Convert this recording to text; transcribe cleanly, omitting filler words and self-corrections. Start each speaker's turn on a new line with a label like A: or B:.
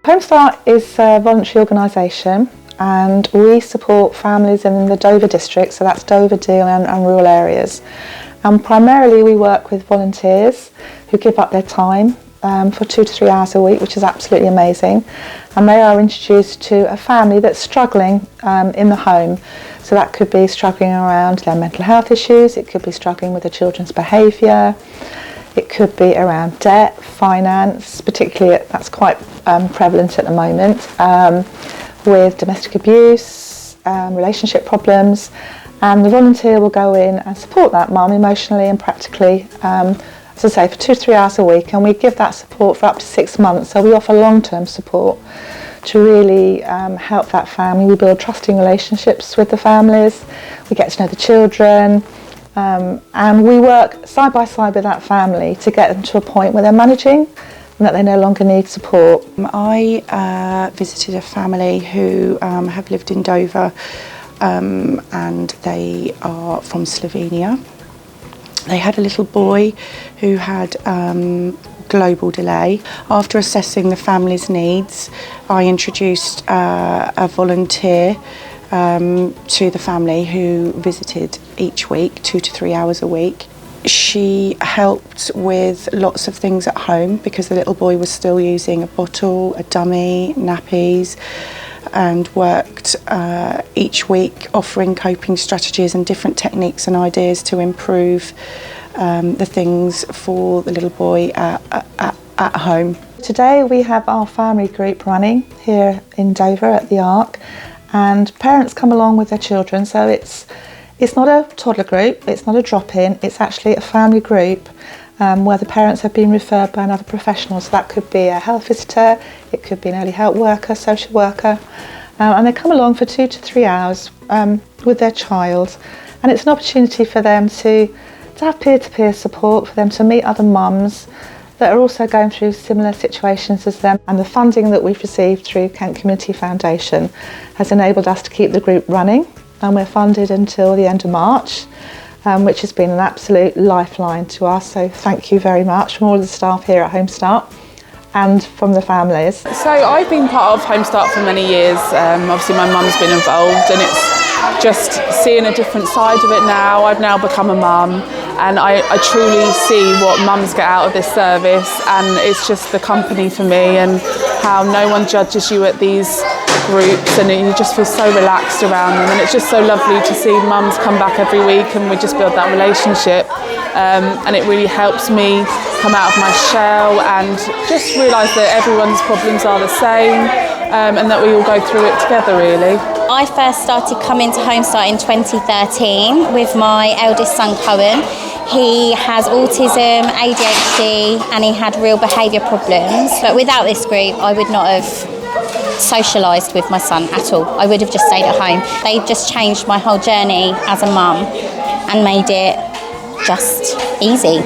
A: Home Start is a voluntary organisation and we support families in the Dover district, so that's Dover, Deal and rural areas. And primarily we work with volunteers who give up their time for 2 to 3 hours a week, which is absolutely amazing. And they are introduced to a family that's struggling in the home. So that could be struggling around their mental health issues, it could be struggling with the children's behaviour, it could be around debt, finance, particularly that's quite prevalent at the moment, with domestic abuse, relationship problems. And the volunteer will go in and support that mum emotionally and practically, as I say, for 2 to 3 hours a week, and we give that support for up to 6 months. So we offer long-term support to really help that family. We build trusting relationships with the families, we get to know the children, and we work side by side with that family to get them to a point where they're managing and that they no longer need support.
B: I visited a family who have lived in Dover, and they are from Slovenia. They had a little boy who had global delay. After assessing the family's needs, I introduced a volunteer to the family who visited each week, 2 to 3 hours a week. She helped with lots of things at home because the little boy was still using a bottle, a dummy, nappies, and worked each week offering coping strategies and different techniques and ideas to improve the things for the little boy at home.
A: Today we have our family group running here in Dover at the Ark, and parents come along with their children, so it's not a toddler group, it's not a drop-in, it's actually a family group where the parents have been referred by another professional. So that could be a health visitor, it could be an early help worker, social worker, and they come along for 2 to 3 hours with their child, and it's an opportunity for them to have peer-to-peer support, for them to meet other mums that are also going through similar situations as them. And the funding that we've received through Kent Community Foundation has enabled us to keep the group running, and we're funded until the end of March, which has been an absolute lifeline to us. So thank you very much from all of the staff here at Home Start and from the families.
C: So I've been part of Home Start for many years. Obviously my mum's been involved, and it's just seeing a different side of it now. I've now become a mum, and I truly see what mums get out of this service, and it's just the company for me, and how no one judges you at these groups, and you just feel so relaxed around them, and it's just so lovely to see mums come back every week and we just build that relationship, and it really helps me come out of my shell and just realise that everyone's problems are the same, and that we all go through it together really.
D: I first started coming to Home Start in 2013 with my eldest son Cohen. He has autism, ADHD, and he had real behaviour problems, but without this group I would not have socialised with my son at all. I would have just stayed at home. They just changed my whole journey as a mum and made it just easy.